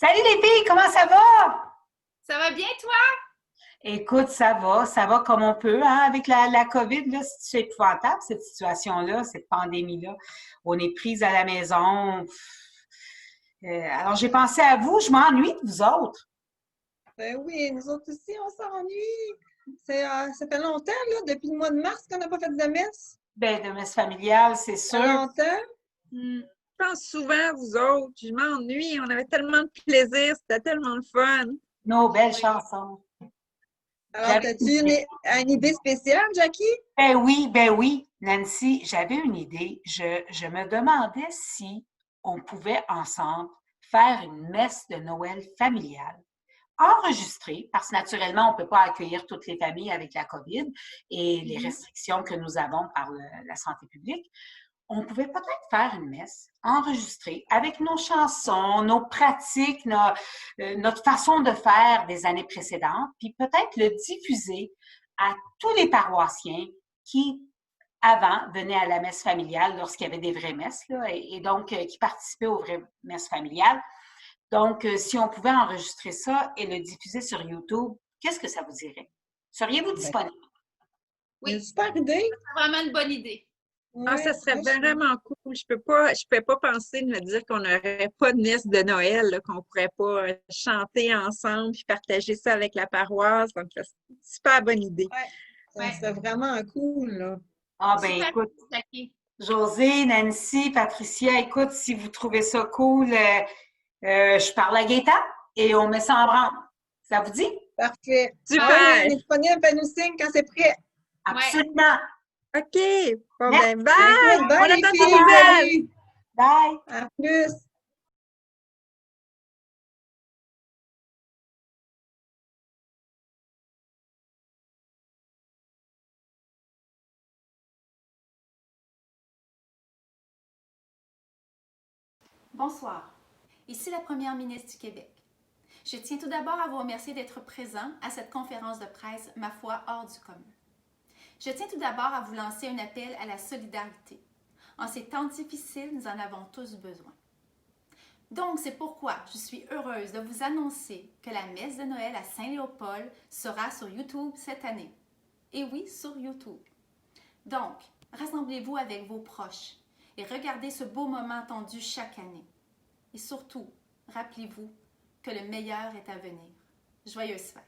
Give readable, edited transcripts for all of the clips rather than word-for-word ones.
Salut les filles, comment ça va? Ça va bien, toi? Écoute, ça va comme on peut, hein, avec la COVID, là, c'est épouvantable, cette situation-là, cette pandémie-là. On est prise à la maison. Alors, j'ai pensé à vous, je m'ennuie de vous autres. Ben oui, nous autres aussi, on s'ennuie. Ça fait longtemps, là, depuis le mois de mars qu'on n'a pas fait de messe. Ben, de messe familiale, c'est Ça fait sûr. longtemps. Je pense souvent à vous autres. Je m'ennuie. On avait tellement de plaisir. C'était tellement le fun. Nos belles Oui. chansons. Alors, J'avais as-tu une idée spéciale, Jackie? ben oui, Nancy, j'avais une idée. Je me demandais si on pouvait ensemble faire une messe de Noël familiale enregistrée, parce que naturellement, on ne peut pas accueillir toutes les familles avec la COVID et les Mhm. restrictions que nous avons par la santé publique. On pouvait peut-être faire une messe enregistrée avec nos chansons, nos pratiques, notre façon de faire des années précédentes, puis peut-être le diffuser à tous les paroissiens qui, avant, venaient à la messe familiale lorsqu'il y avait des vraies messes, là, et donc qui participaient aux vraies messes familiales. Donc, si on pouvait enregistrer ça et le diffuser sur YouTube, qu'est-ce que ça vous dirait? Seriez-vous Ben, disponible? c'est une Oui, super idée. c'est vraiment une bonne idée. Oui, Ah, ça serait oui, vraiment cool. Je peux pas penser de me dire qu'on n'aurait pas de messe de Noël, là, qu'on pourrait pas chanter ensemble puis partager ça avec la paroisse. Donc, c'est une super bonne idée. ouais, ça Ouais, serait vraiment cool, là. Ah ben super écoute, Jackie. José, Nancy, Patricia, écoute, si vous trouvez ça cool, je parle à Gaëtan et on met ça en branle. Ça vous dit? Parfait. Ah oui, on Super. est disponible, fais-nous signe quand c'est prêt. Ouais. Absolument. OK. Bon, Merci. ben, Ben bye! écoute, On bye les attend tes filles, Bye-bye. nouvelles! salut! Bye. À plus! Bonsoir. Ici la Première ministre du Québec. Je tiens tout d'abord à vous remercier d'être présent à cette conférence de presse, ma foi, hors du commun. Je tiens tout d'abord à vous lancer un appel à la solidarité. En ces temps difficiles, nous en avons tous besoin. Donc, c'est pourquoi je suis heureuse de vous annoncer que la messe de Noël à Saint-Léopold sera sur YouTube cette année. Et oui, sur YouTube. Donc, rassemblez-vous avec vos proches et regardez ce beau moment attendu chaque année. Et surtout, rappelez-vous que le meilleur est à venir. Joyeuses fêtes!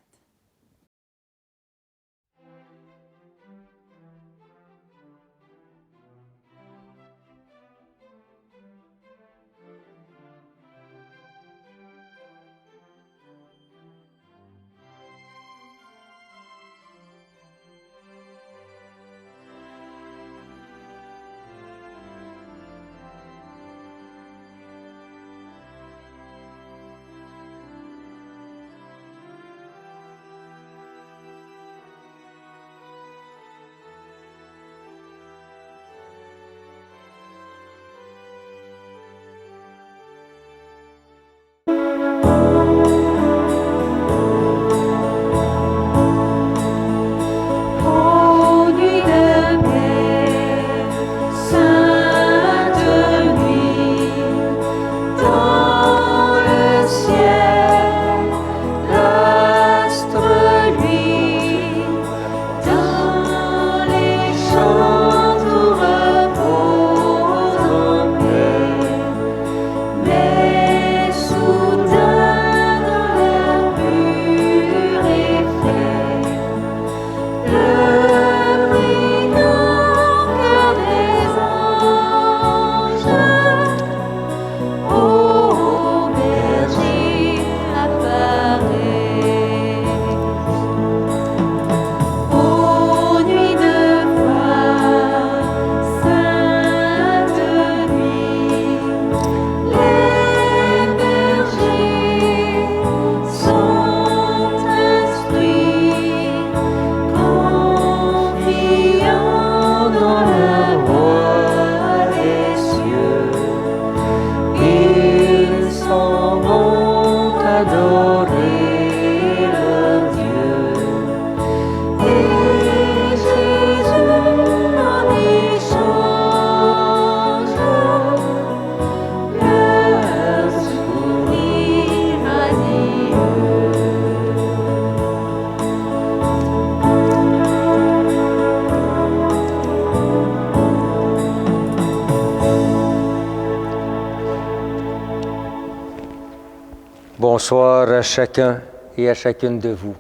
bonsoir à chacun et à chacune de vous.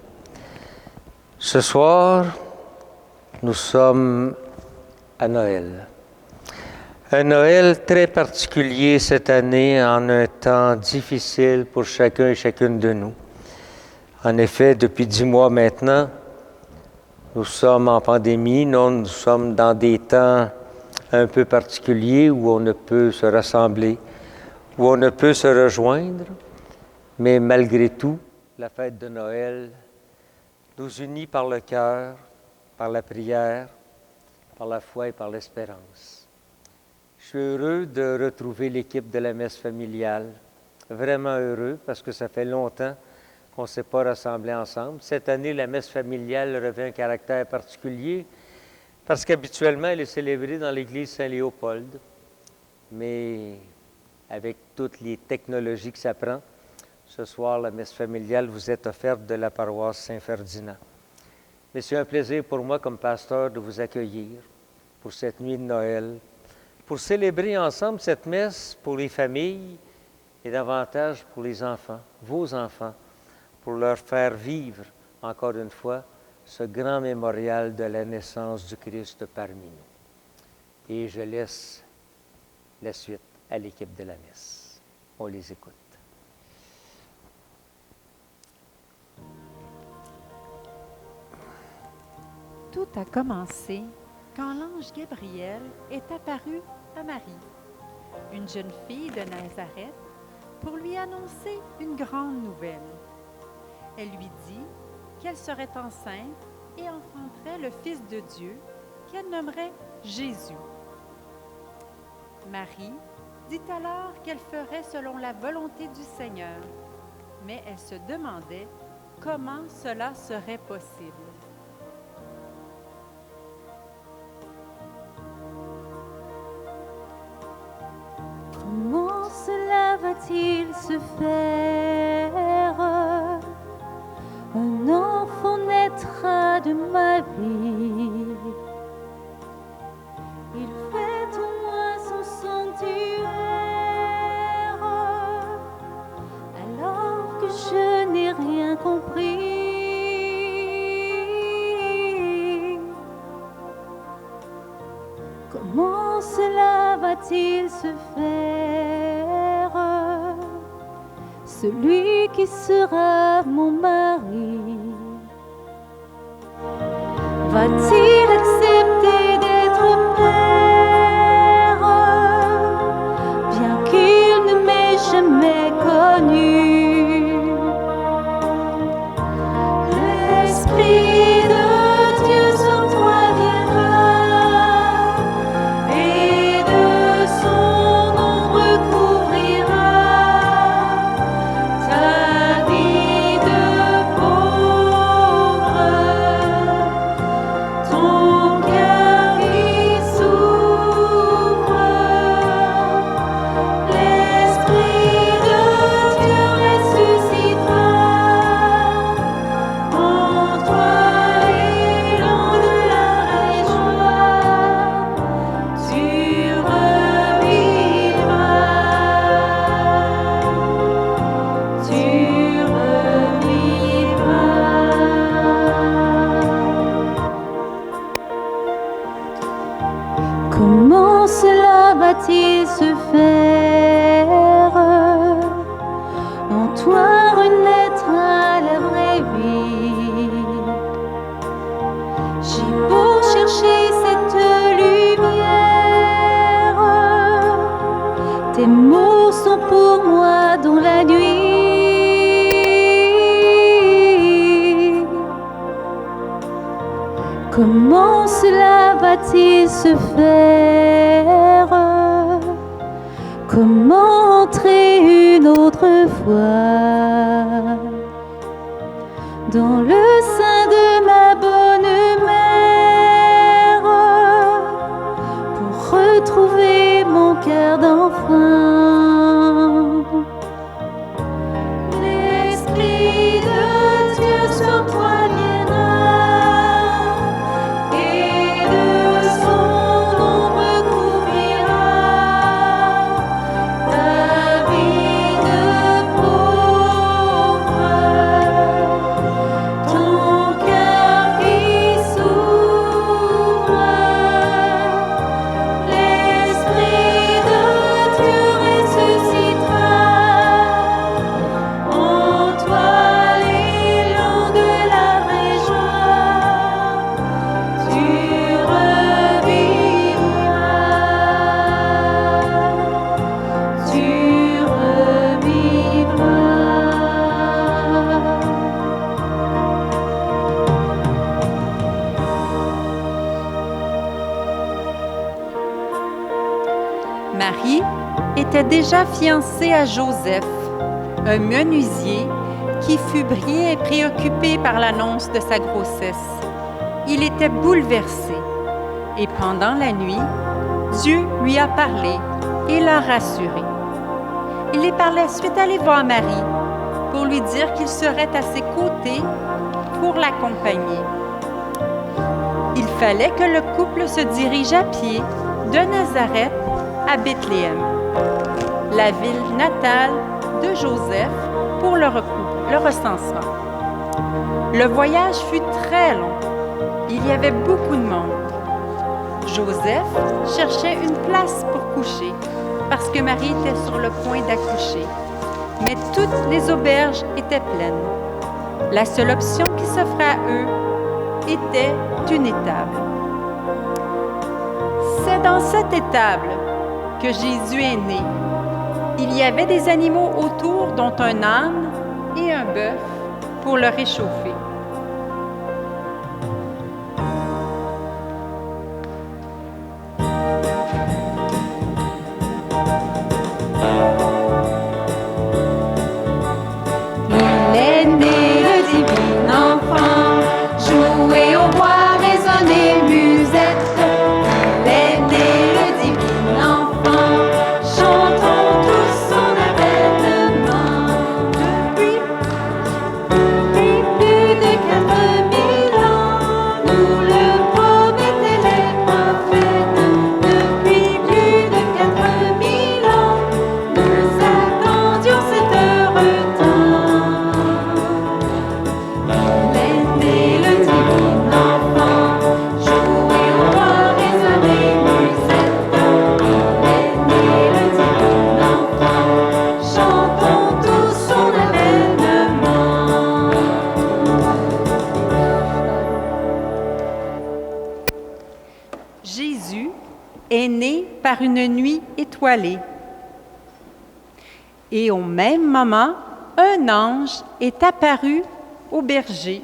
Ce soir, nous sommes à Noël. Un Noël très particulier cette année en un temps difficile pour chacun et chacune de nous. En effet, depuis 10 mois maintenant, nous sommes en pandémie, nous sommes dans des temps un peu particuliers où on ne peut se rassembler, où on ne peut se rejoindre, mais malgré tout, la fête de Noël nous unit par le cœur, par la prière, par la foi et par l'espérance. Je suis heureux de retrouver l'équipe de la messe familiale, vraiment heureux parce que ça fait longtemps qu'on ne s'est pas rassemblés ensemble. Cette année, la messe familiale revêt un caractère particulier parce qu'habituellement, elle est célébrée dans l'église Saint-Léopold, mais avec toutes les technologies que ça prend, ce soir, la messe familiale vous est offerte de la paroisse Saint-Ferdinand. Mais c'est un plaisir pour moi, comme pasteur, de vous accueillir pour cette nuit de Noël, pour célébrer ensemble cette messe pour les familles et davantage pour les enfants, vos enfants, pour leur faire vivre, encore une fois, ce grand mémorial de la naissance du Christ parmi nous. Et je laisse la suite à l'équipe de la messe. On les écoute. Tout a commencé quand l'ange Gabriel est apparu à Marie, une jeune fille de Nazareth, pour lui annoncer une grande nouvelle. Elle lui dit qu'elle serait enceinte et enfanterait le Fils de Dieu, qu'elle nommerait Jésus. Marie dit alors qu'elle ferait selon la volonté du Seigneur, mais elle se demandait comment cela serait possible. Comment cela va-t-il se faire? Un enfant naîtra de ma vie. Il fait au moins son sanctuaire, alors que je n'ai rien compris. Comment cela va-t-il se faire? Celui qui sera mon mari va-t-il accepter d'être père, bien qu'il ne m'ait jamais connu? L'Esprit de Dieu sur toi viendra, et de son ombre couvrira ta vie de pauvre. Ton cœur qui s'ouvre, l'Esprit de Dieu ressuscitera en toi et l'au-delà la joie, tu revivras, tu revivras. Comment cela va-t-il se faire? En toi renaîtra la vraie vie. J'ai beau chercher cette lumière, tes mots sont pour moi dans la nuit. Comment cela va-t-il se faire? Comment entrer une autre fois dans le sein de ma bonne mère pour retrouver mon cœur d'enfant? L'Esprit de Dieu sur toi viendra, et de son ombre couvrira ta vie de pauvre. était déjà fiancé à Joseph, un menuisier qui fut bien préoccupé par l'annonce de sa grossesse. Il était bouleversé et pendant la nuit, Dieu lui a parlé et l'a rassuré. Il est par la suite allé voir Marie pour lui dire qu'il serait à ses côtés pour l'accompagner. Il fallait que le couple se dirige à pied de Nazareth à Bethléem, la ville natale de Joseph, pour le recensement. Le voyage fut très long. Il y avait beaucoup de monde. Joseph cherchait une place pour coucher parce que Marie était sur le point d'accoucher. Mais toutes les auberges étaient pleines. La seule option qui s'offrait à eux était une étable. C'est dans cette étable que Jésus est né. Il y avait des animaux autour, dont un âne et un bœuf, pour le réchauffer. Il est né le divin enfant, jouez au bois, résonnez musette. Il est né le divin enfant, chantons tous son avènement. Depuis plus de 4000 ans, nous le promettaient les prophètes. Depuis plus de 4000 ans, nous attendions cet heureux temps. Il est né le divin enfant, jouez au bois, résonnez musette. Il est né le divin enfant, chantons tous son avènement. Jésus est né par une nuit étoilée. Et au même moment, un ange est apparu au berger.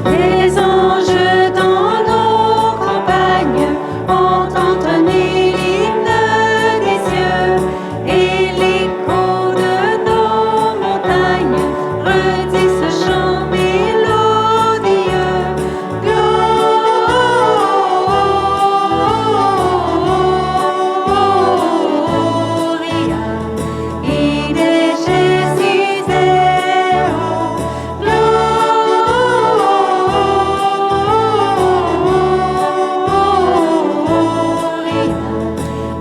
Les anges dans nos campagnes ont entonné l'hymne des cieux et l'écho de nos montagnes redit ce chant mélodieux. Gloria in excelsis Deo. Gloria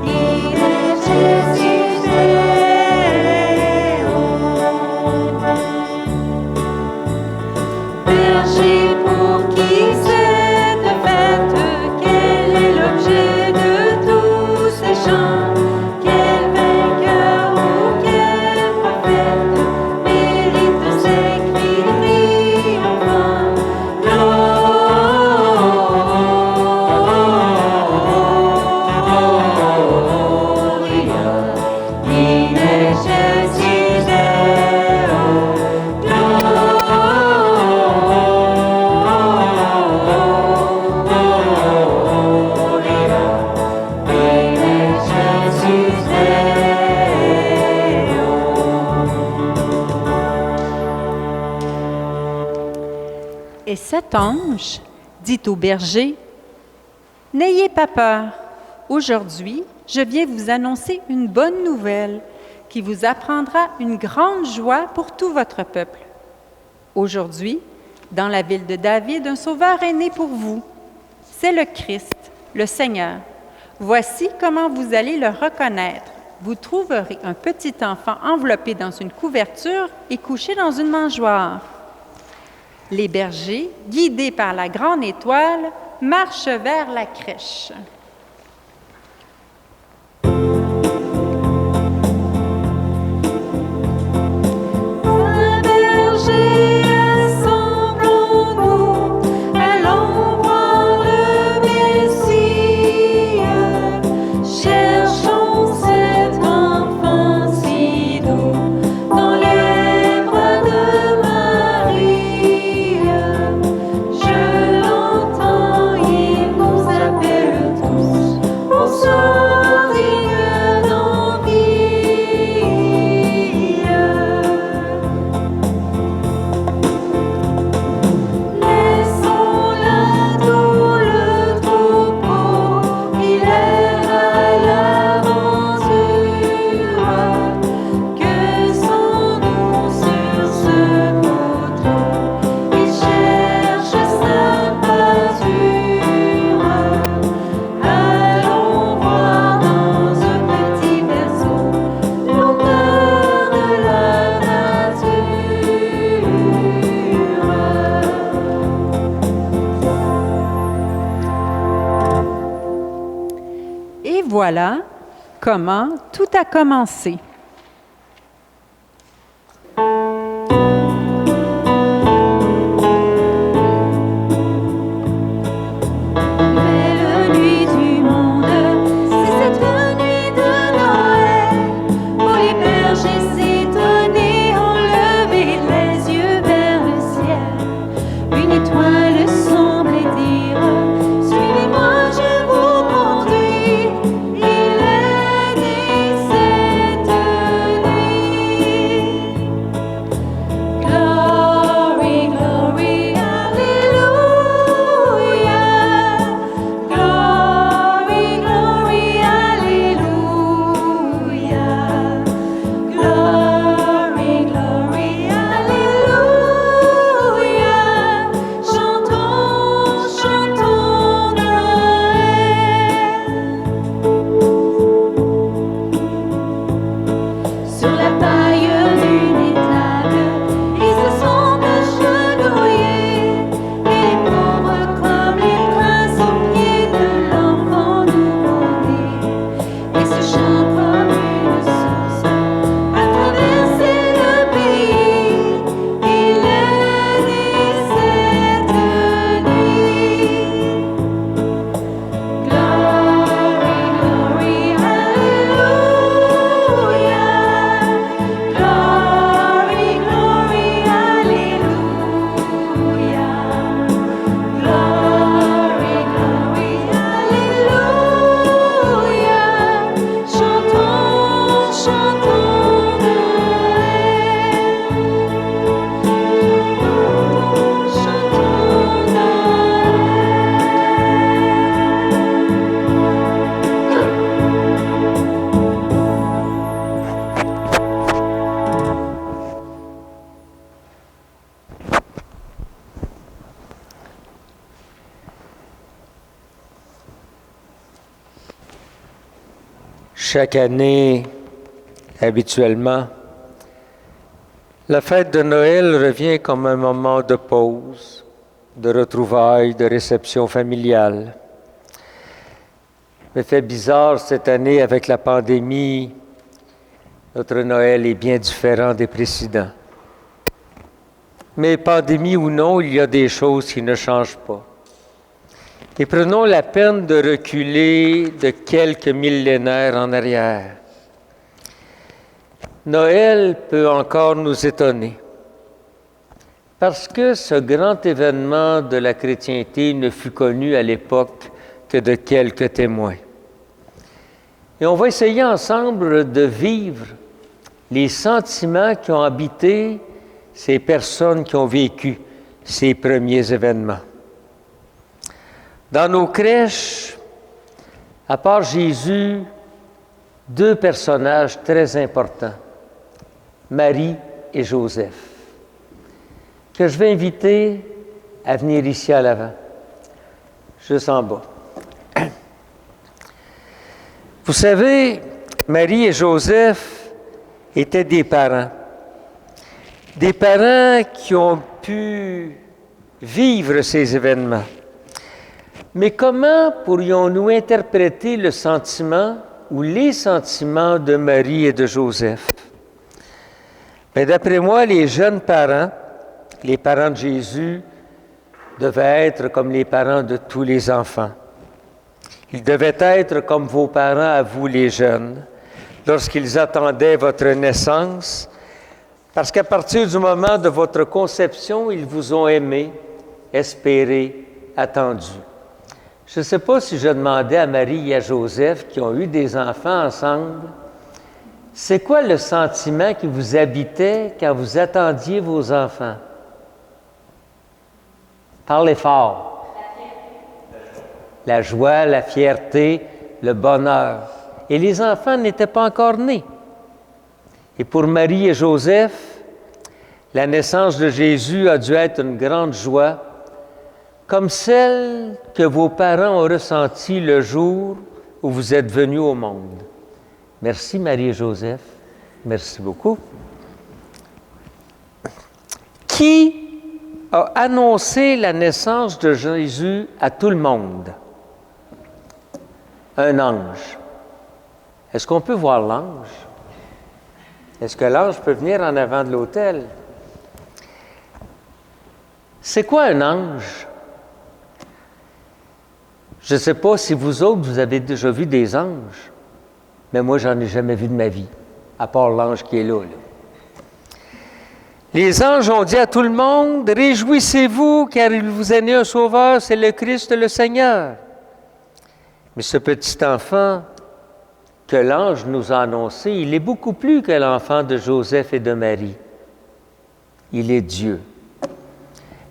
in excelsis Deo. Berger, pour qui cette fête, quel est l'objet de tous ces chants? Quel vainqueur ou quel prophète mérite ces cris triomphants? Gloria in excelsis Deo. Et cet ange dit au berger, « N'ayez pas peur. Aujourd'hui, je viens vous annoncer une bonne nouvelle qui vous apprendra une grande joie pour tout votre peuple. Aujourd'hui, dans la ville de David, un sauveur est né pour vous. C'est le Christ, le Seigneur. Voici comment vous allez le reconnaître. Vous trouverez un petit enfant enveloppé dans une couverture et couché dans une mangeoire. » Les bergers, guidés par la grande étoile, marchent vers la crèche. Un berger, assemblons-nous, allons voir le Messie. Cherchons cet enfant si doux dans les bras de Marie. voilà comment tout a commencé. Belle nuit du monde, c'est cette nuit de Noël. Pour les bergers étonnés ont levé les yeux vers le ciel. Une étoile semblait dire: suivez-moi, je vous conduis. Il est né cette nuit. Glory, glory, Alléluia. Glory, glory, Alléluia. Glory, glory, Alléluia. Chantons, chantons Noël. Sur la paille d'une étable, ils se sont agenouillés. Et les pauvres comme les princes aux pieds de l'enfant nouveau-né. Et ce chant comme une source a traversé le pays. Il est né cette nuit. Glory, glory, Alléluia. Glory, glory, Alléluia. Glory, glory, Alléluia. Chantons, chantons Noël. Chantons Chaque année, habituellement, la fête de Noël revient comme un moment de pause, de retrouvailles, de réception familiale. Mais fait bizarre cette année avec la pandémie, notre Noël est bien différent des précédents. Mais pandémie ou non, il y a des choses qui ne changent pas. Et prenons la peine de reculer de quelques millénaires en arrière. Noël peut encore nous étonner, parce que ce grand événement de la chrétienté ne fut connu à l'époque que de quelques témoins. Et on va essayer ensemble de vivre les sentiments qui ont habité ces personnes qui ont vécu ces premiers événements. Dans nos crèches, à part Jésus, deux personnages très importants, Marie et Joseph, que je vais inviter à venir ici à l'avant, juste en bas. Vous savez, Marie et Joseph étaient des parents qui ont pu vivre ces événements. Mais comment pourrions-nous interpréter le sentiment ou les sentiments de Marie et de Joseph? Bien, d'après moi, les jeunes parents, les parents de Jésus, devaient être comme les parents de tous les enfants. Ils devaient être comme vos parents à vous, les jeunes, lorsqu'ils attendaient votre naissance, parce qu'à partir du moment de votre conception, ils vous ont aimé, espéré, attendu. Je ne sais pas si je demandais à Marie et à Joseph, qui ont eu des enfants ensemble, c'est quoi le sentiment qui vous habitait quand vous attendiez vos enfants? Parlez fort. La joie, la fierté, le bonheur. Et les enfants n'étaient pas encore nés. Et pour Marie et Joseph, la naissance de Jésus a dû être une grande joie, comme celle que vos parents ont ressentie le jour où vous êtes venus au monde. Merci Marie et Joseph. Merci beaucoup. Qui a annoncé la naissance de Jésus à tout le monde? Un ange. Est-ce qu'on peut voir l'ange? Est-ce que l'ange peut venir en avant de l'autel? C'est quoi un ange? Je ne sais pas si vous autres, vous avez déjà vu des anges, mais moi, j'en ai jamais vu de ma vie, à part l'ange qui est là. Les anges ont dit à tout le monde, « Réjouissez-vous, car il vous est né un sauveur, c'est le Christ le Seigneur. » Mais ce petit enfant que l'ange nous a annoncé, il est beaucoup plus que l'enfant de Joseph et de Marie. Il est Dieu.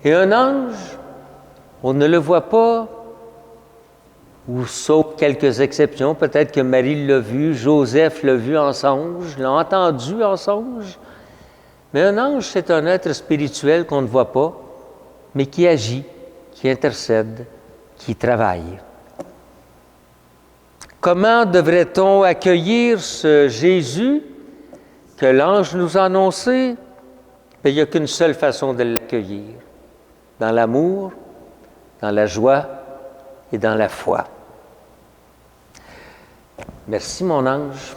Et un ange, on ne le voit pas, ou sauf quelques exceptions, peut-être que Marie l'a vu, Joseph l'a vu en songe, l'a entendu en songe. Mais un ange, c'est un être spirituel qu'on ne voit pas, mais qui agit, qui intercède, qui travaille. Comment devrait-on accueillir ce Jésus que l'ange nous a annoncé? Il n'y a qu'une seule façon de l'accueillir, dans l'amour, dans la joie et dans la foi. Merci, mon ange.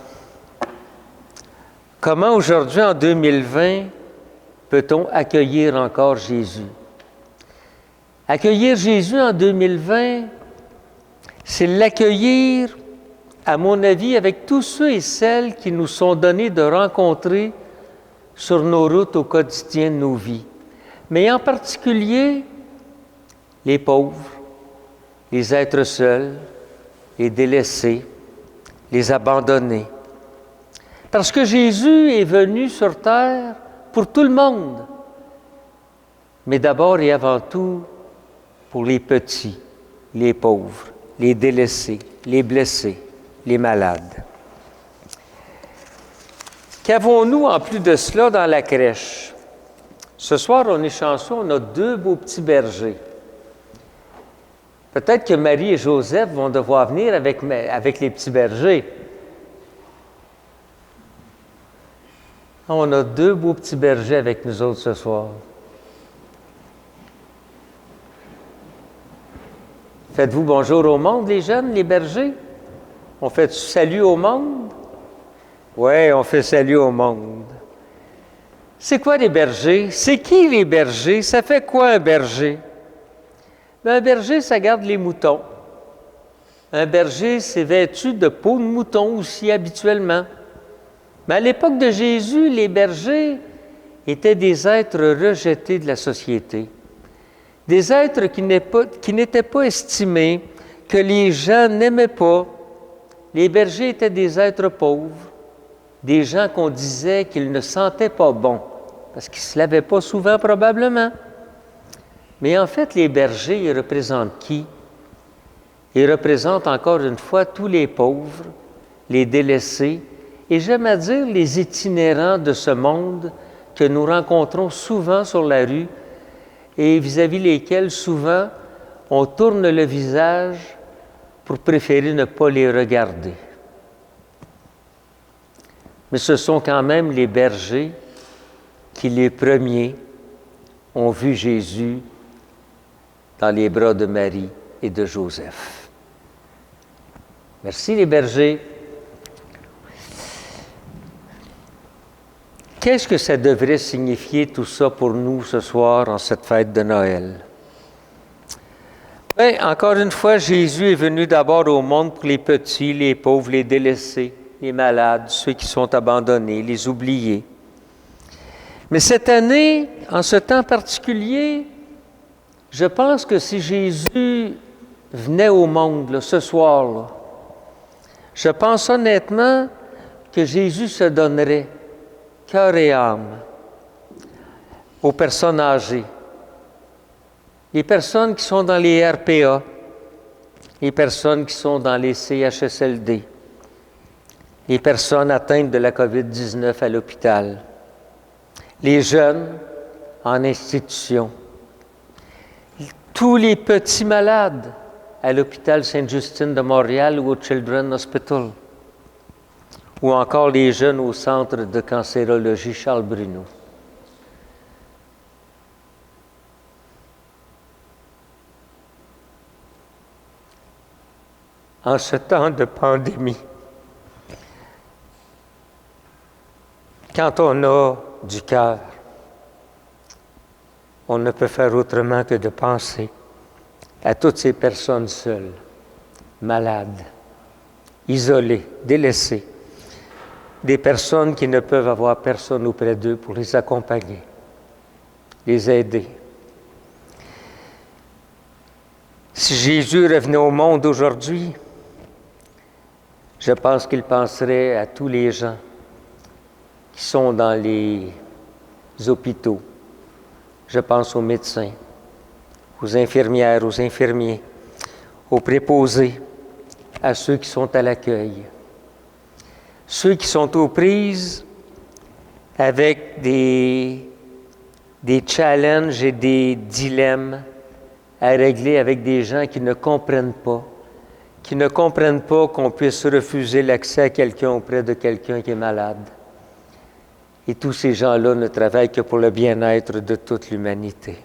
Comment aujourd'hui, en 2020, peut-on accueillir encore Jésus? Accueillir Jésus en 2020, c'est l'accueillir, à mon avis, avec tous ceux et celles qui nous sont donnés de rencontrer sur nos routes au quotidien de nos vies. Mais en particulier, les pauvres, les êtres seuls, les délaissés, les abandonnés. Parce que Jésus est venu sur terre pour tout le monde, mais d'abord et avant tout pour les petits, les pauvres, les délaissés, les blessés, les malades. Qu'avons-nous en plus de cela dans la crèche? Ce soir, on est chanceux, on a 2 beaux petits bergers. Peut-être que Marie et Joseph vont devoir venir avec les petits bergers. On a 2 beaux petits bergers avec nous autres ce soir. Faites-vous bonjour au monde, les jeunes, les bergers? On fait salut au monde? Oui, on fait salut au monde. C'est quoi les bergers? C'est qui les bergers? Ça fait quoi un berger? Bien, un berger, ça garde les moutons. Un berger, c'est vêtu de peau de mouton aussi habituellement. Mais à l'époque de Jésus, les bergers étaient des êtres rejetés de la société. Des êtres qui n'étaient pas estimés, que les gens n'aimaient pas. Les bergers étaient des êtres pauvres, des gens qu'on disait qu'ils ne sentaient pas bon, parce qu'ils ne se lavaient pas souvent probablement. Mais en fait, les bergers, ils représentent qui? Ils représentent encore une fois tous les pauvres, les délaissés, et j'aime à dire les itinérants de ce monde que nous rencontrons souvent sur la rue et vis-à-vis lesquels souvent on tourne le visage pour préférer ne pas les regarder. Mais ce sont quand même les bergers qui, les premiers, ont vu Jésus dans les bras de Marie et de Joseph. Merci les bergers. Qu'est-ce que ça devrait signifier tout ça pour nous ce soir en cette fête de Noël? Bien, encore une fois, Jésus est venu d'abord au monde pour les petits, les pauvres, les délaissés, les malades, ceux qui sont abandonnés, les oubliés. Mais cette année, en ce temps particulier, je pense que si Jésus venait au monde là, ce soir-là, je pense honnêtement que Jésus se donnerait cœur et âme aux personnes âgées, les personnes qui sont dans les RPA, les personnes qui sont dans les CHSLD, les personnes atteintes de la COVID-19 à l'hôpital, les jeunes en institution, tous les petits malades à l'hôpital Sainte-Justine de Montréal ou au Children's Hospital, ou encore les jeunes au centre de cancérologie Charles Bruno. En ce temps de pandémie, Quand on a du cœur, on ne peut faire autrement que de penser à toutes ces personnes seules, malades, isolées, délaissées, des personnes qui ne peuvent avoir personne auprès d'eux pour les accompagner, les aider. Si Jésus revenait au monde aujourd'hui, je pense qu'il penserait à tous les gens qui sont dans les hôpitaux. Je pense aux médecins, aux infirmières, aux infirmiers, aux préposés, à ceux qui sont à l'accueil, ceux qui sont aux prises avec des challenges et des dilemmes à régler avec des gens qui ne comprennent pas qu'on puisse refuser l'accès à quelqu'un auprès de quelqu'un qui est malade. Et tous ces gens-là ne travaillent que pour le bien-être de toute l'humanité.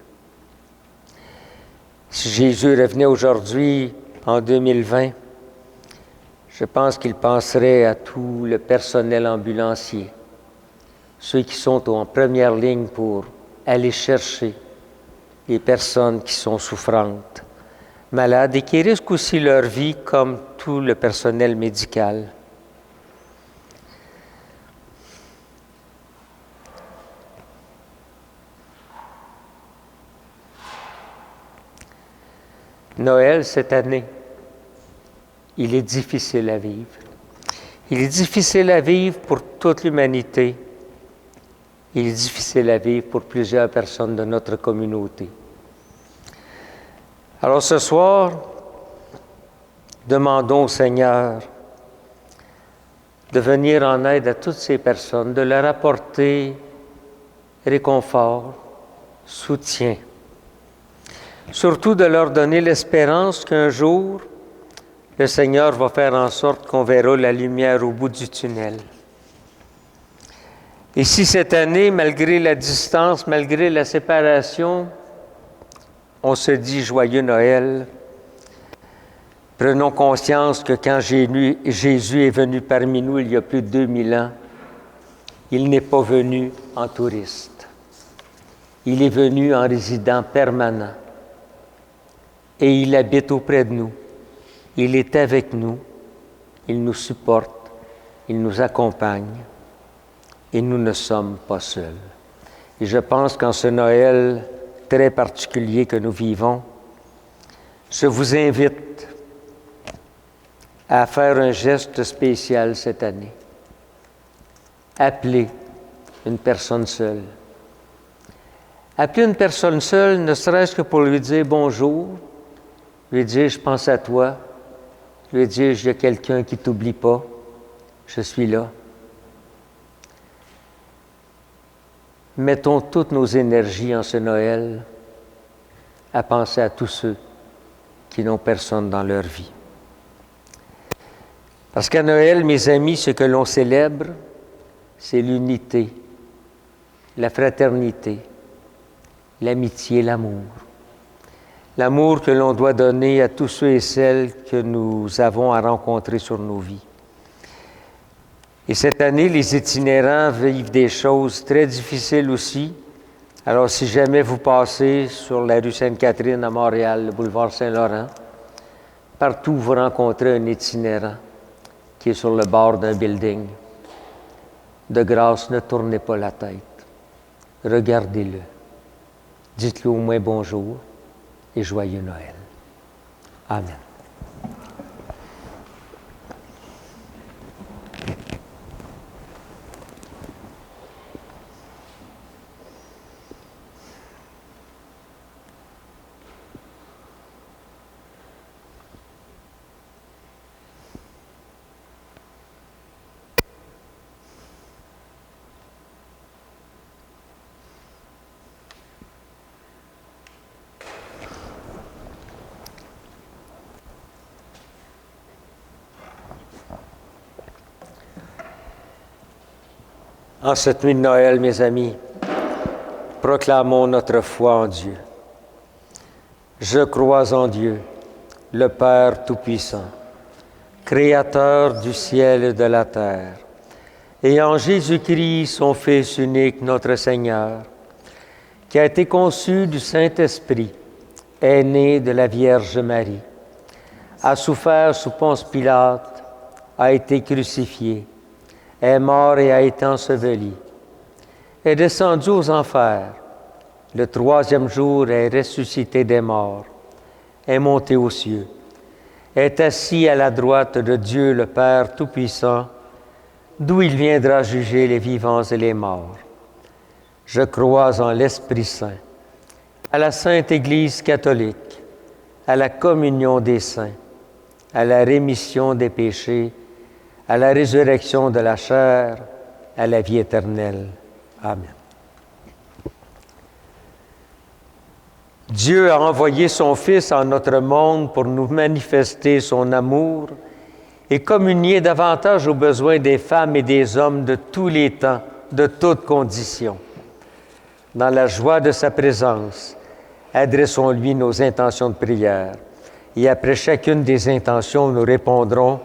Si Jésus revenait aujourd'hui, en 2020, je pense qu'il penserait à tout le personnel ambulancier, ceux qui sont en première ligne pour aller chercher les personnes qui sont souffrantes, malades et qui risquent aussi leur vie comme tout le personnel médical. Noël, cette année, il est difficile à vivre. Il est difficile à vivre pour toute l'humanité. Il est difficile à vivre pour plusieurs personnes de notre communauté. Alors ce soir, demandons au Seigneur de venir en aide à toutes ces personnes, de leur apporter réconfort, soutien, surtout de leur donner l'espérance qu'un jour, le Seigneur va faire en sorte qu'on verra la lumière au bout du tunnel. Et si cette année, malgré la distance, malgré la séparation, on se dit joyeux Noël, prenons conscience que quand Jésus est venu parmi nous il y a plus de 2000 ans, il n'est pas venu en touriste. Il est venu en résident permanent. Et il habite auprès de nous. Il est avec nous. Il nous supporte. Il nous accompagne. Et nous ne sommes pas seuls. Et je pense qu'en ce Noël très particulier que nous vivons, je vous invite à faire un geste spécial cette année. Appelez une personne seule. Appelez une personne seule, ne serait-ce que pour lui dire bonjour, lui dire je pense à toi, lui dire il y a quelqu'un qui ne t'oublie pas, je suis là. Mettons toutes nos énergies en ce Noël à penser à tous ceux qui n'ont personne dans leur vie. Parce qu'à Noël, mes amis, ce que l'on célèbre, c'est l'unité, la fraternité, l'amitié, l'amour. L'amour que l'on doit donner à tous ceux et celles que nous avons à rencontrer sur nos vies. Et cette année, les itinérants vivent des choses très difficiles aussi. Alors, si jamais vous passez sur la rue Sainte-Catherine à Montréal, le boulevard Saint-Laurent, partout vous rencontrez un itinérant qui est sur le bord d'un building. De grâce, ne tournez pas la tête. Regardez-le. Dites-lui au moins bonjour et joyeux Noël. Amen. En cette nuit de Noël, mes amis, proclamons notre foi en Dieu. Je crois en Dieu, le Père Tout-Puissant, Créateur du ciel et de la terre, et en Jésus-Christ, son Fils unique, notre Seigneur, qui a été conçu du Saint-Esprit, est né de la Vierge Marie, a souffert sous Ponce Pilate, a été crucifié, est mort et a été enseveli, est descendu aux enfers, le 3e jour est ressuscité des morts, est monté aux cieux, est assis à la droite de Dieu le Père Tout-Puissant, d'où il viendra juger les vivants et les morts. Je crois en l'Esprit Saint, à la Sainte Église catholique, à la communion des saints, à la rémission des péchés, à la résurrection de la chair, à la vie éternelle. Amen. Dieu a envoyé son Fils en notre monde pour nous manifester son amour et communier davantage aux besoins des femmes et des hommes de tous les temps, de toutes conditions. Dans la joie de sa présence, adressons-lui nos intentions de prière. Et après chacune des intentions, nous répondrons,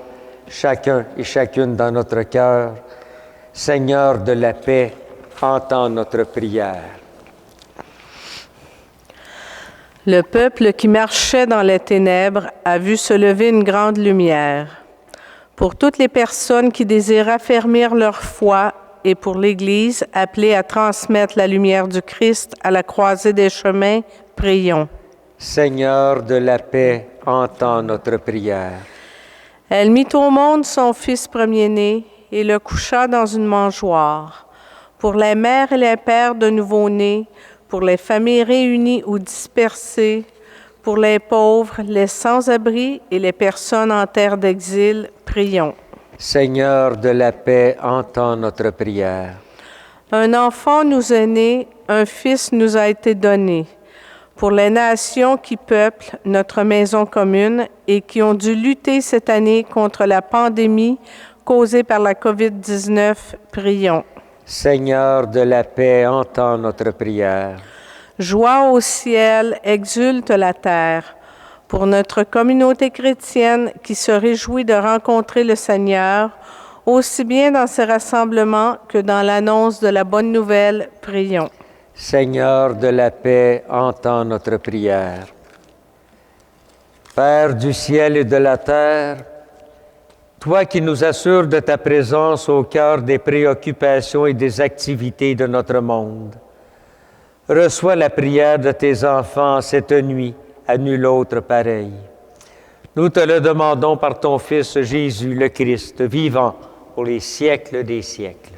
chacun et chacune dans notre cœur, « Seigneur de la paix, entends notre prière. » Le peuple qui marchait dans les ténèbres a vu se lever une grande lumière. Pour toutes les personnes qui désirent affermir leur foi et pour l'Église appelée à transmettre la lumière du Christ à la croisée des chemins, prions. Seigneur de la paix, entends notre prière. Elle mit au monde son Fils premier-né et le coucha dans une mangeoire. Pour les mères et les pères de nouveau-nés, pour les familles réunies ou dispersées, pour les pauvres, les sans-abri et les personnes en terre d'exil, prions. Seigneur de la paix, entends notre prière. Un enfant nous est né, un fils nous a été donné. Pour les nations qui peuplent notre maison commune et qui ont dû lutter cette année contre la pandémie causée par la COVID-19, prions. Seigneur de la paix, entends notre prière. Joie au ciel, exulte la terre. Pour notre communauté chrétienne qui se réjouit de rencontrer le Seigneur, aussi bien dans ses rassemblements que dans l'annonce de la bonne nouvelle, prions. Seigneur de la paix, entends notre prière. Père du ciel et de la terre, toi qui nous assures de ta présence au cœur des préoccupations et des activités de notre monde, reçois la prière de tes enfants cette nuit, à nul autre pareil. Nous te le demandons par ton Fils Jésus le Christ, vivant pour les siècles des siècles.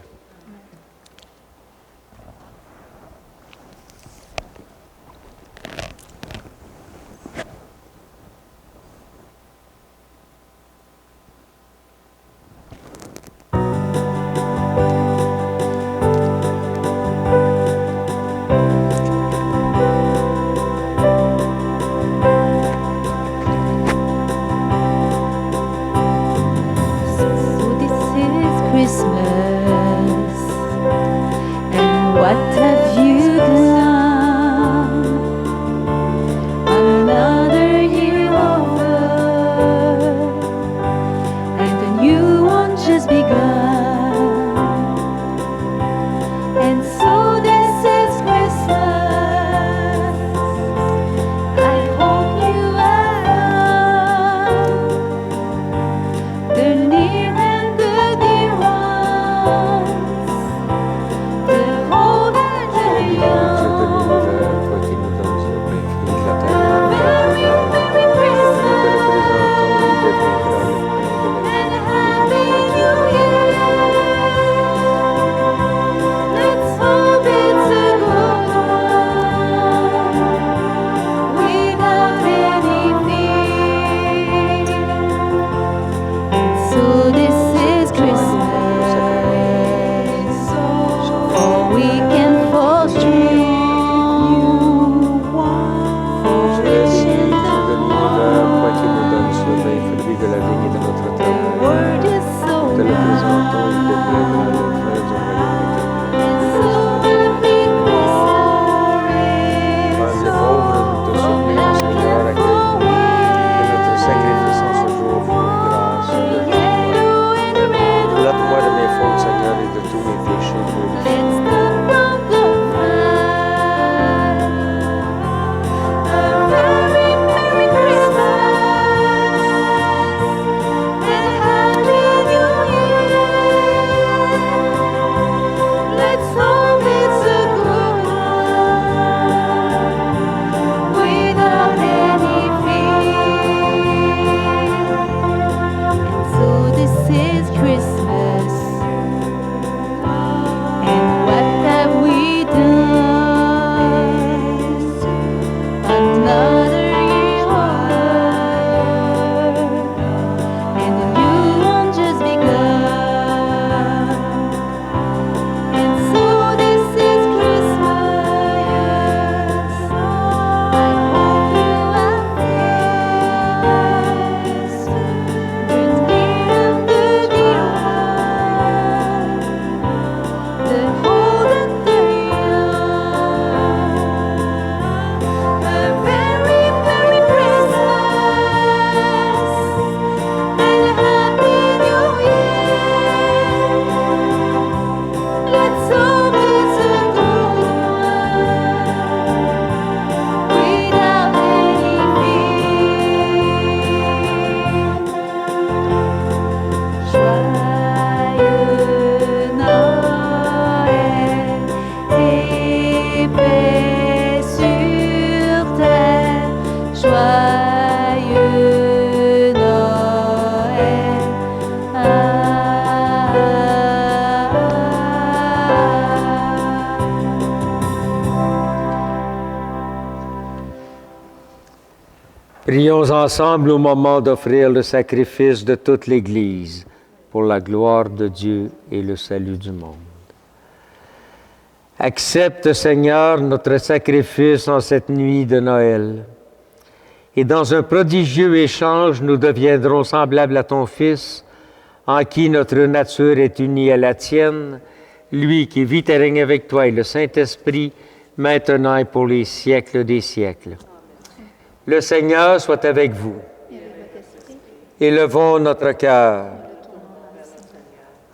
is Christmas. And what have we done? Another year on, and the new one just begun. And so this is Christmas. I hope you have passed the near and the dear one, the old and the young. A very, very Christmas and a happy New Year. Let's hope it's a good one without any fear. Joyeux Noël et paix sur terre. Joyeux Noël. Prions ensemble au moment d'offrir le sacrifice de toute l'Église pour la gloire de Dieu et le salut du monde. Accepte, Seigneur, notre sacrifice en cette nuit de Noël. Et dans un prodigieux échange, nous deviendrons semblables à ton Fils, en qui notre nature est unie à la tienne, lui qui vit et règne avec toi et le Saint-Esprit, maintenant et pour les siècles des siècles. Le Seigneur soit avec vous. Élevons notre cœur.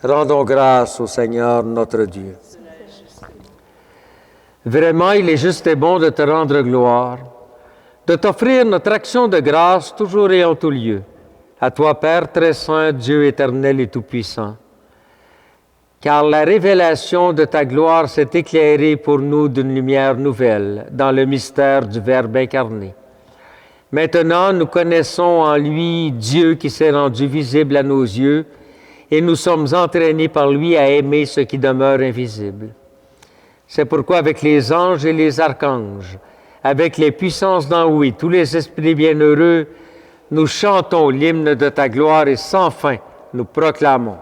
Rendons grâce au Seigneur notre Dieu. Vraiment, il est juste et bon de te rendre gloire, de t'offrir notre action de grâce toujours et en tout lieu. À toi, Père très saint, Dieu éternel et tout-puissant. Car la révélation de ta gloire s'est éclairée pour nous d'une lumière nouvelle dans le mystère du Verbe incarné. Maintenant, nous connaissons en lui Dieu qui s'est rendu visible à nos yeux et nous sommes entraînés par lui à aimer ce qui demeure invisible. C'est pourquoi avec les anges et les archanges, avec les puissances d'en haut et tous les esprits bienheureux, nous chantons l'hymne de ta gloire et sans fin nous proclamons.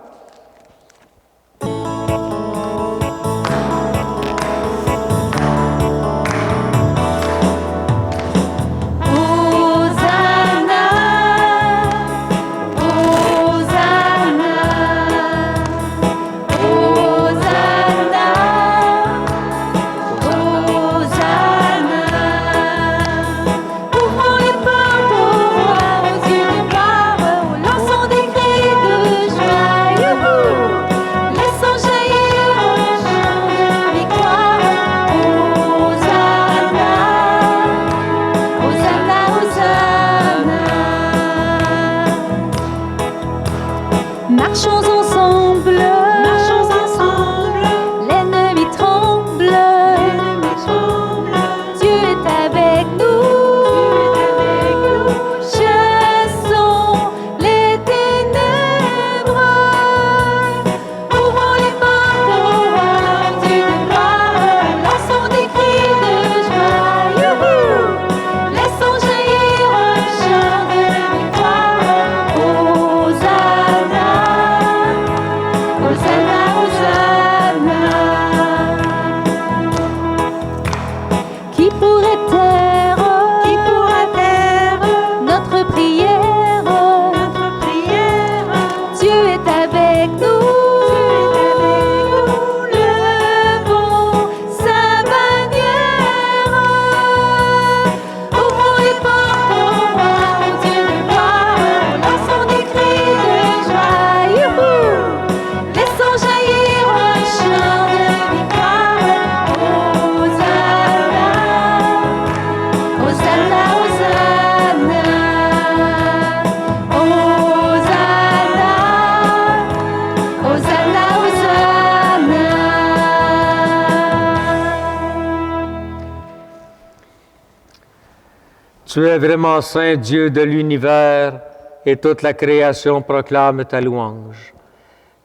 Tu es vraiment saint, Dieu de l'univers, et toute la création proclame ta louange.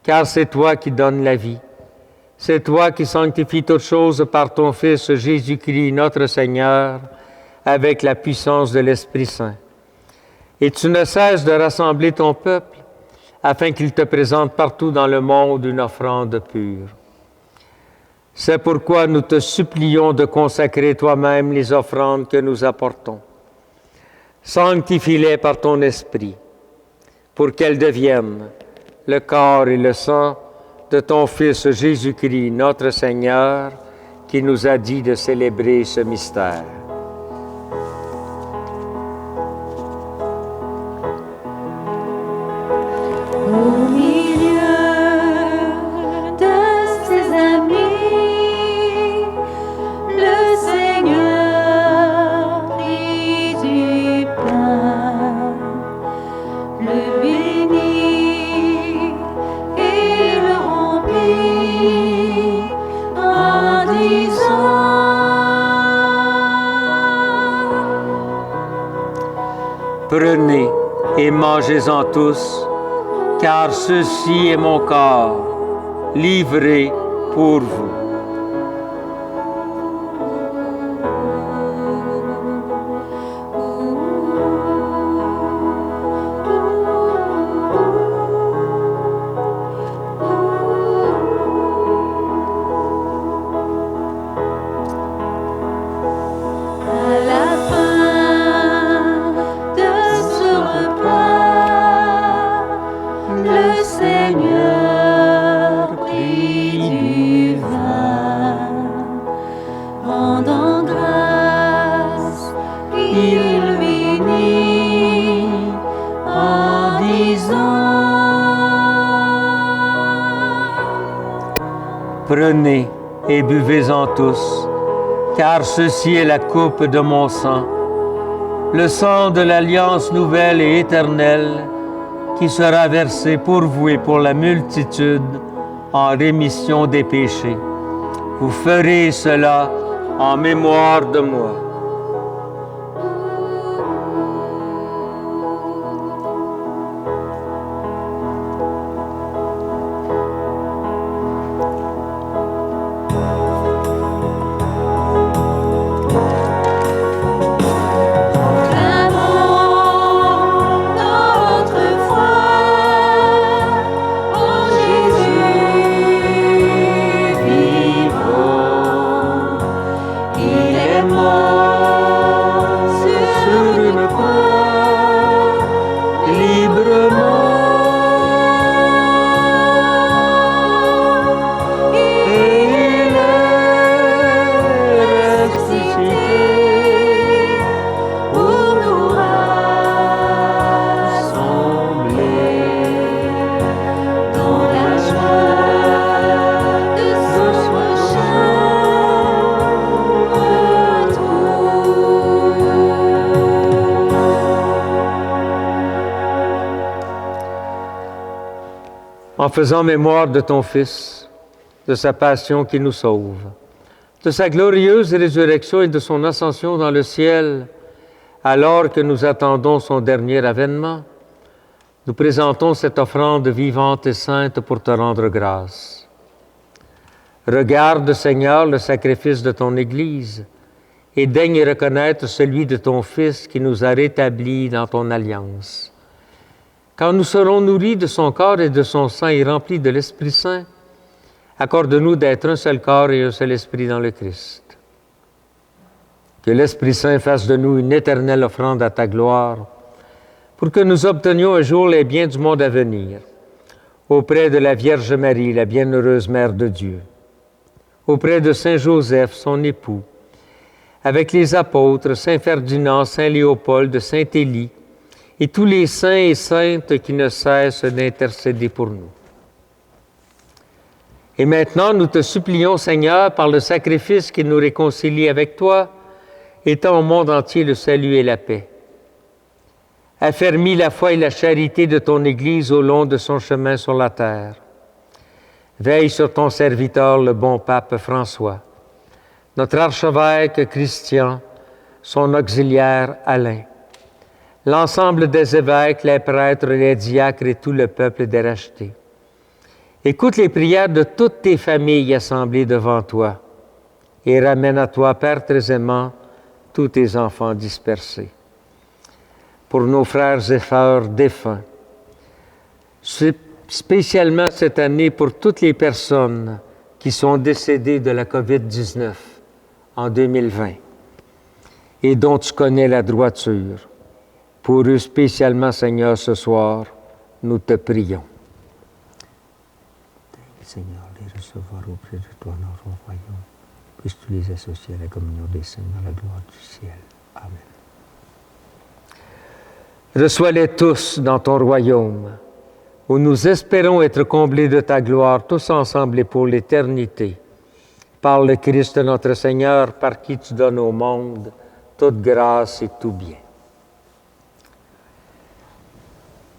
car c'est toi qui donnes la vie. C'est toi qui sanctifies toutes choses par ton Fils Jésus-Christ, notre Seigneur, avec la puissance de l'Esprit Saint. Et tu ne cesses de rassembler ton peuple afin qu'il te présente partout dans le monde une offrande pure. C'est pourquoi nous te supplions de consacrer toi-même les offrandes que nous apportons. Sanctifie-les par ton Esprit, pour qu'elles deviennent le corps et le sang de ton Fils Jésus-Christ, notre Seigneur, qui nous a dit de célébrer ce mystère. Au milieu de ses amis, le Seigneur prit du pain, le bénit et le rompit en disant: Prenez et mangez-en tous, car ceci est mon corps, livré pour vous. À la fin de ce repas, le Seigneur prit du vin, rendant grâce, il bénit en disant: Prenez et buvez-en tous, car ceci est la coupe de mon sang, le sang de l'alliance nouvelle et éternelle, qui sera versé pour vous et pour la multitude en rémission des péchés. Vous ferez cela en mémoire de moi. Proclamons notre foi en Jésus vivant. Il est mort sur une croix librement. Il est ressuscité pour nous rassembler dans la joie de son prochain retour. En faisant mémoire de ton Fils, de sa passion qui nous sauve, de sa glorieuse résurrection et de son ascension dans le ciel, alors que nous attendons son dernier avènement, nous présentons cette offrande vivante et sainte pour te rendre grâce. Regarde, Seigneur, le sacrifice de ton Église et daigne reconnaître celui de ton Fils qui nous a rétablis dans ton alliance. Quand nous serons nourris de son corps et de son sang et remplis de l'Esprit Saint, accorde-nous d'être un seul corps et un seul esprit dans le Christ. Que l'Esprit Saint fasse de nous une éternelle offrande à ta gloire, pour que nous obtenions un jour les biens du monde à venir, auprès de la Vierge Marie, la bienheureuse Mère de Dieu, auprès de Saint Joseph, son époux, avec les apôtres, Saint Ferdinand, Saint Léopold, Saint Élie, et tous les saints et saintes qui ne cessent d'intercéder pour nous. Et maintenant, nous te supplions, Seigneur, par le sacrifice qui nous réconcilie avec toi, étends au monde entier le salut et la paix. Affermis la foi et la charité de ton Église au long de son chemin sur la terre. Veille sur ton serviteur, le bon pape François, notre archevêque Christian, son auxiliaire Alain, l'ensemble des évêques, les prêtres, les diacres et tout le peuple des rachetés. Écoute les prières de toutes tes familles assemblées devant toi et ramène à toi, Père très aimant, tous tes enfants dispersés. Pour nos frères et sœurs défunts, spécialement cette année pour toutes les personnes qui sont décédées de la COVID-19 en 2020 et dont tu connais la droiture. Pour eux spécialement, Seigneur, ce soir, nous te prions. Seigneur, les recevoir auprès de toi dans ton royaume. Puisses-tu les associer à la communion des saints dans la gloire du ciel. Amen. Reçois-les tous dans ton royaume, où nous espérons être comblés de ta gloire, tous ensemble et pour l'éternité. Par le Christ notre Seigneur, par qui tu donnes au monde toute grâce et tout bien.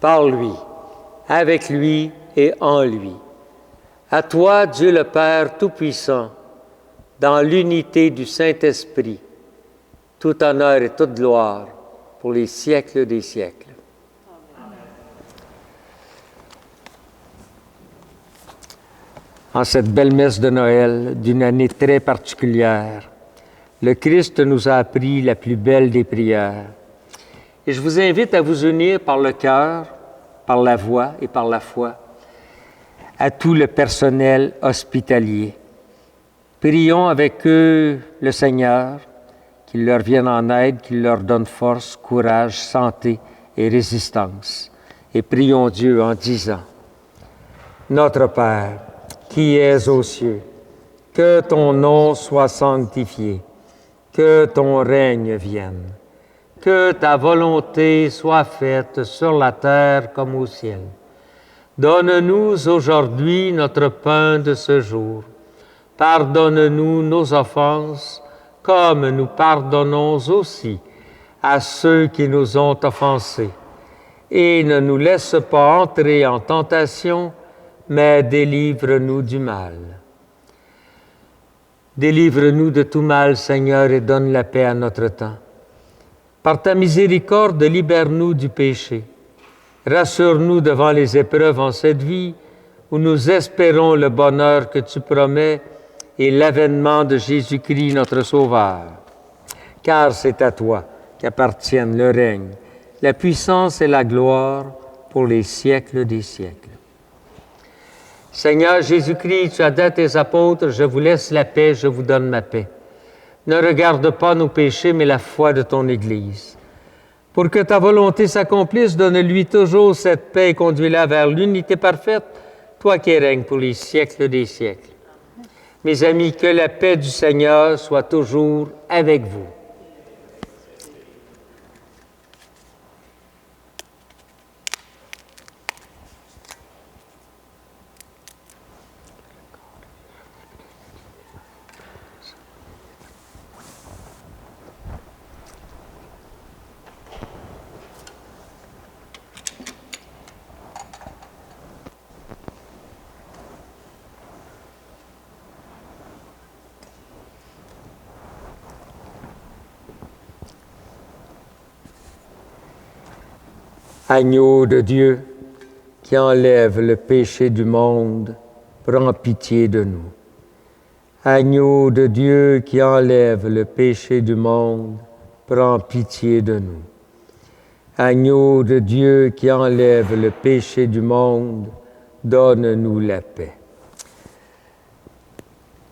Par lui, avec lui et en lui. À toi, Dieu le Père Tout-Puissant, dans l'unité du Saint-Esprit, tout honneur et toute gloire pour les siècles des siècles. Amen. En cette belle messe de Noël, d'une année très particulière, le Christ nous a appris la plus belle des prières. Et je vous invite à vous unir par le cœur, par la voix et par la foi à tout le personnel hospitalier. Prions avec eux le Seigneur, qu'il leur vienne en aide, qu'il leur donne force, courage, santé et résistance. Et prions Dieu en disant: Notre Père, qui es aux cieux, que ton nom soit sanctifié, que ton règne vienne, que ta volonté soit faite sur la terre comme au ciel. Donne-nous aujourd'hui notre pain de ce jour. Pardonne-nous nos offenses, comme nous pardonnons aussi à ceux qui nous ont offensés. Et ne nous laisse pas entrer en tentation, mais délivre-nous du mal. Délivre-nous de tout mal, Seigneur, et donne la paix à notre temps. Par ta miséricorde, libère-nous du péché. Rassure-nous devant les épreuves en cette vie, où nous espérons le bonheur que tu promets et l'avènement de Jésus-Christ, notre Sauveur. Car c'est à toi qu'appartiennent le règne, la puissance et la gloire pour les siècles des siècles. Seigneur Jésus-Christ, tu as dit à tes apôtres: je vous laisse la paix, je vous donne ma paix. Ne regarde pas nos péchés, mais la foi de ton Église. Pour que ta volonté s'accomplisse, donne-lui toujours cette paix et conduis-la vers l'unité parfaite, toi qui règnes pour les siècles des siècles. Mes amis, que la paix du Seigneur soit toujours avec vous. Agneau de Dieu, qui enlève le péché du monde, prends pitié de nous. Agneau de Dieu, qui enlève le péché du monde, prends pitié de nous. Agneau de Dieu, qui enlève le péché du monde, donne-nous la paix.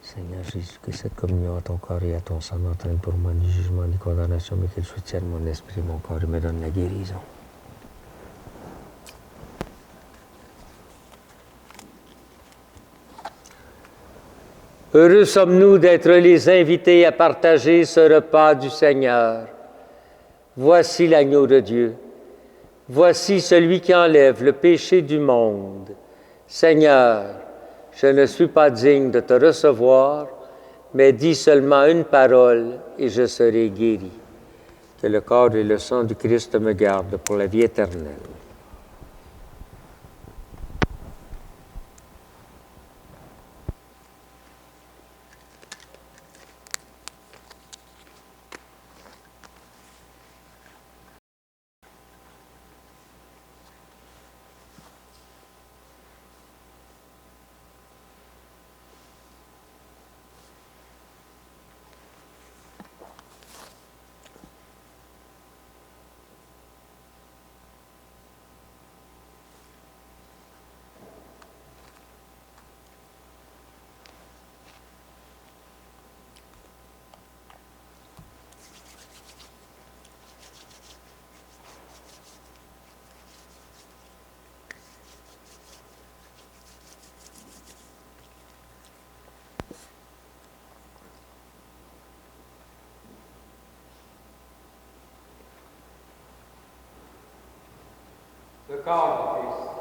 Seigneur Jésus, que cette communion à ton corps et à ton sang n'entraîne pour moi ni jugement ni condamnation, mais qu'elle soutienne mon esprit, mon corps et me donne la guérison. Heureux sommes-nous d'être les invités à partager ce repas du Seigneur. Voici l'agneau de Dieu. Voici celui qui enlève le péché du monde. Seigneur, je ne suis pas digne de te recevoir, mais dis seulement une parole et je serai guéri. Que le corps et le sang du Christ me gardent pour la vie éternelle. Le corps du Christ.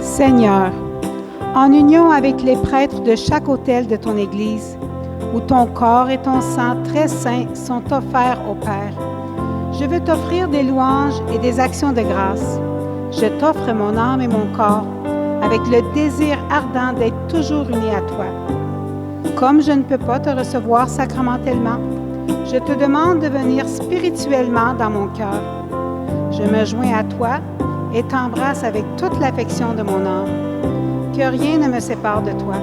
Seigneur, en union avec les prêtres de chaque autel de ton Église, où ton corps et ton sang très saints sont offerts au Père, je veux t'offrir des louanges et des actions de grâce. Je t'offre mon âme et mon corps, avec le désir ardent d'être toujours uni à toi. Comme je ne peux pas te recevoir sacramentellement, je te demande de venir spirituellement dans mon cœur. Je me joins à toi et t'embrasse avec toute l'affection de mon âme. Que rien ne me sépare de toi,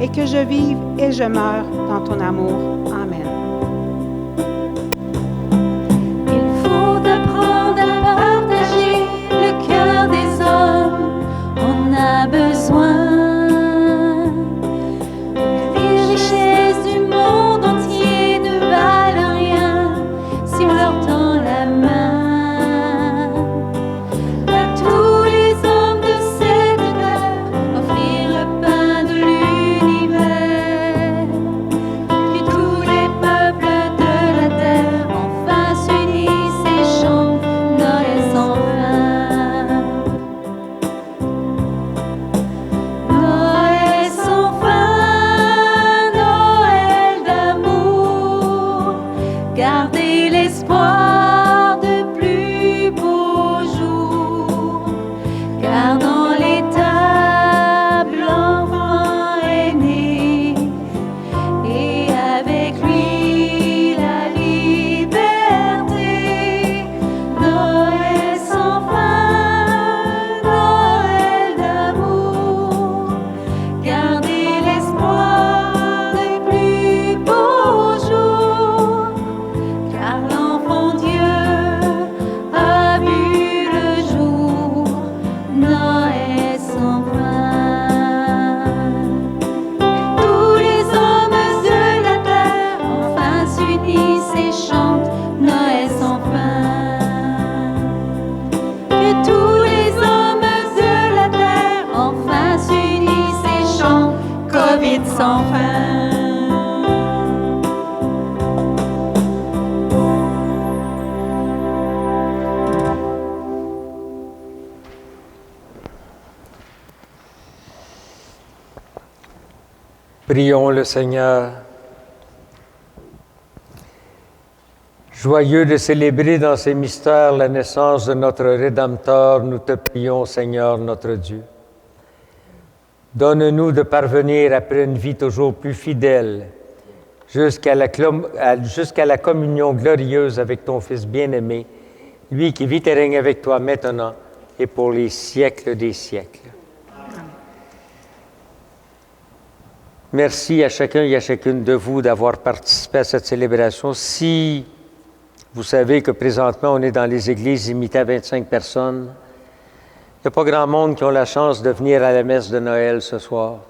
et que je vive et je meure dans ton amour. Amen. Il faut apprendre à partager le cœur des hommes. On a besoin. Les richesses du monde entier ne valent rien si on leur tend la main. Tous les Prions le Seigneur. Joyeux de célébrer dans ces mystères la naissance de notre Rédempteur, nous te prions, Seigneur notre Dieu. Donne-nous de parvenir après une vie toujours plus fidèle jusqu'à la communion glorieuse avec ton Fils bien-aimé, lui qui vit et règne avec toi maintenant et pour les siècles des siècles. Merci à chacun et à chacune de vous d'avoir participé à cette célébration. Si vous savez que présentement, on est dans les églises limitées à 25 personnes, il n'y a pas grand monde qui ont la chance de venir à la messe de Noël ce soir.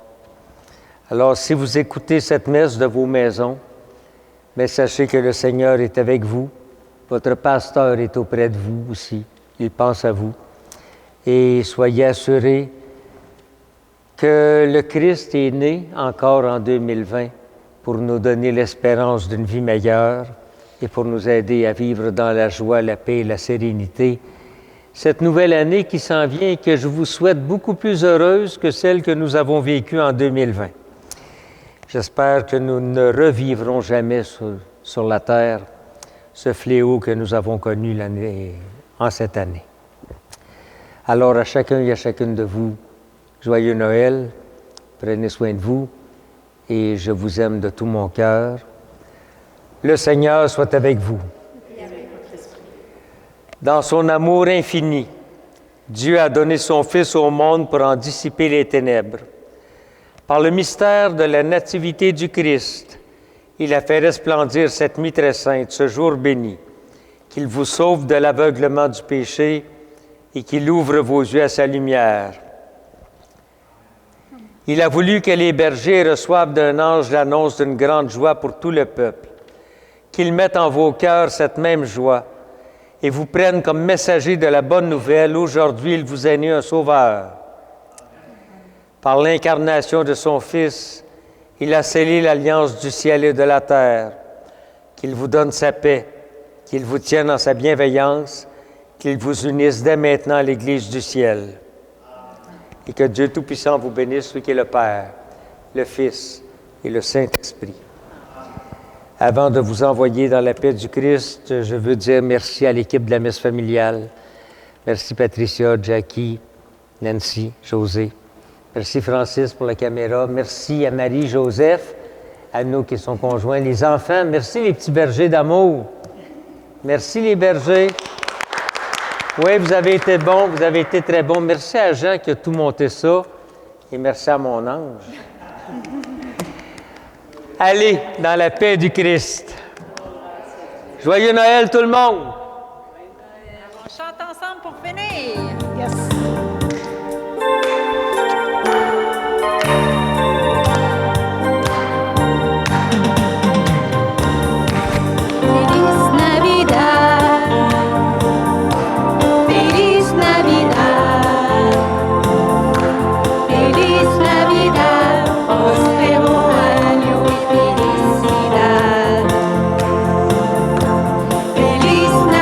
Alors, si vous écoutez cette messe de vos maisons, mais sachez que le Seigneur est avec vous. Votre pasteur est auprès de vous aussi. Il pense à vous. Et soyez assurés que le Christ est né encore en 2020 pour nous donner l'espérance d'une vie meilleure et pour nous aider à vivre dans la joie, la paix et la sérénité. Cette nouvelle année qui s'en vient et que je vous souhaite beaucoup plus heureuse que celle que nous avons vécue en 2020. J'espère que nous ne revivrons jamais sur la terre ce fléau que nous avons connu en cette année. Alors à chacun et à chacune de vous, joyeux Noël, prenez soin de vous et je vous aime de tout mon cœur. Le Seigneur soit avec vous. Dans son amour infini, Dieu a donné son Fils au monde pour en dissiper les ténèbres. Par le mystère de la nativité du Christ, il a fait resplendir cette nuit très sainte, ce jour béni, qu'il vous sauve de l'aveuglement du péché et qu'il ouvre vos yeux à sa lumière. Il a voulu que les bergers reçoivent d'un ange l'annonce d'une grande joie pour tout le peuple, qu'ils mettent en vos cœurs cette même joie et vous prennent comme messagers de la bonne nouvelle. Aujourd'hui, il vous est né un Sauveur. Par l'incarnation de son Fils, il a scellé l'alliance du ciel et de la terre. Qu'il vous donne sa paix, qu'il vous tienne en sa bienveillance, qu'il vous unisse dès maintenant à l'Église du ciel. Et que Dieu Tout-Puissant vous bénisse, lui qui est le Père, le Fils et le Saint-Esprit. Avant de vous envoyer dans la paix du Christ, je veux dire merci à l'équipe de la messe familiale. Merci Patricia, Jackie, Nancy, José. Merci Francis pour la caméra. Merci à Marie-Joseph, à nous qui sont conjoints. Les enfants, merci les petits bergers d'amour. Merci les bergers. Oui, vous avez été bons, vous avez été très bons. Merci à Jean qui a tout monté ça. Et merci à mon ange. Allez, dans la paix du Christ. Joyeux Noël tout le monde! On chante ensemble pour finir. Yes. Feliz Navidad, Feliz Navidad, Feliz Navidad, próspero año y felicidad. Feliz Navidad.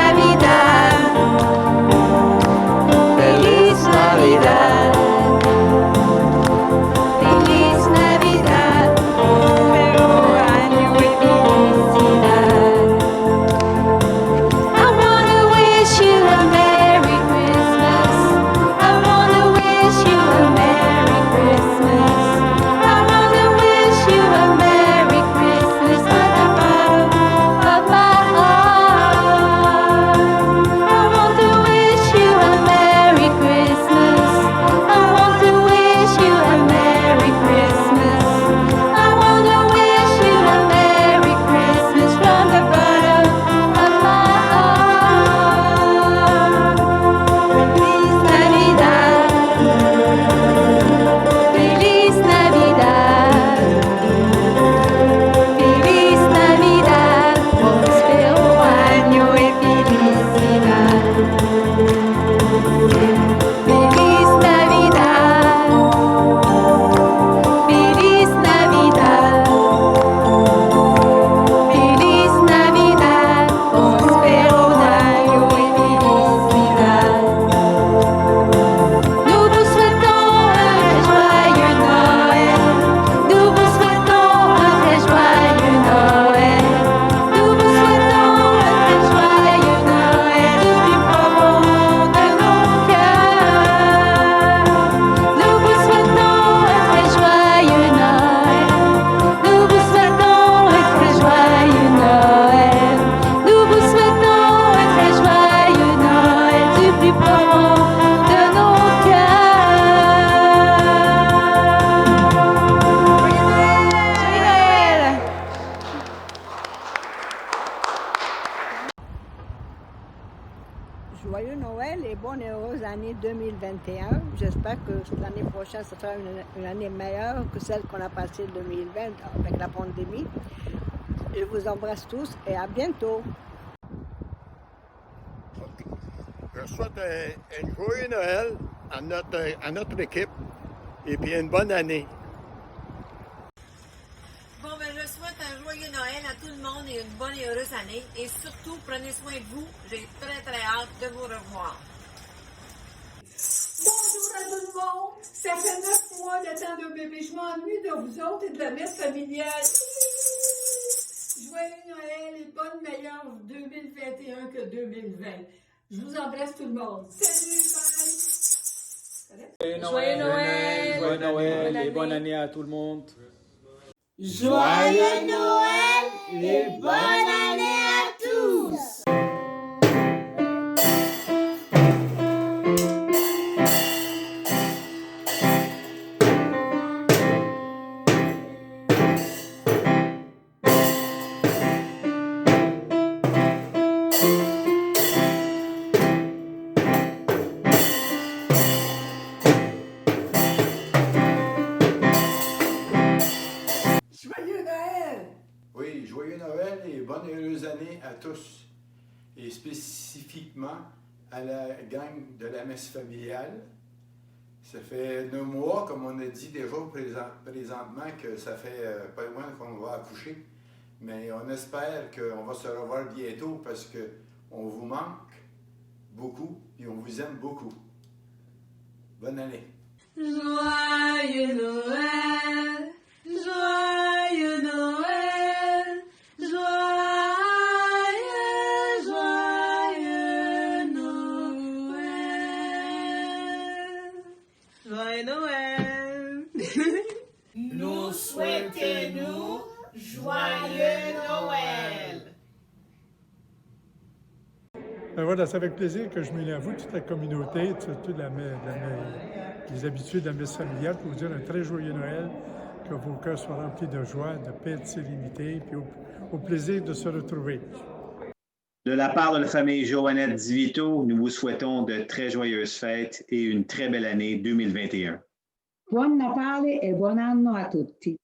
Joyeux Noël et bonne et heureuse année 2021. J'espère que l'année prochaine, ce sera une année meilleure que celle qu'on a passée 2020 avec la pandémie. Je vous embrasse tous et à bientôt. Je souhaite un joyeux Noël à notre équipe et puis une bonne année. Bon, ben, je souhaite un joyeux Noël à tout le monde et une bonne et heureuse année. Et surtout, prenez soin de vous. J'ai très, très hâte de vous revoir. Bonjour à tout le monde! Ça fait 9 mois d'attendre un bébé. Je m'ennuie de vous autres et de la messe familiale. Joyeux Noël et bonne meilleure 2021 que 2020. Je vous embrasse tout le monde. Salut, bye! Joyeux Noël! Joyeux Noël et bonne année à tout le monde. Joyeux Noël et bonne année à tous! Joyeux Noël! Oui, joyeux Noël et bonne et heureuse année à tous. Et spécifiquement à la gang de la messe familiale. Ça fait 9 mois, comme on a dit déjà présentement, que ça fait pas loin qu'on va accoucher. Mais on espère qu'on va se revoir bientôt parce qu'on vous manque beaucoup et on vous aime beaucoup. Bonne année. Joyeux Noël! Joyeux Noël! Joyeux, joyeux Noël! Joyeux Noël! Nous souhaitons joyeux Noël! Ben voilà, c'est avec plaisir que je m'unis à vous, toute la communauté, toutes les habitués de la messe familiale, pour vous dire un très joyeux Noël, que vos cœurs soient remplis de joie, de paix, de sérénité, puis au plaisir de se retrouver. De la part de la famille Joannette Divito, nous vous souhaitons de très joyeuses fêtes et une très belle année 2021. Buon Natale e buon anno a tutti.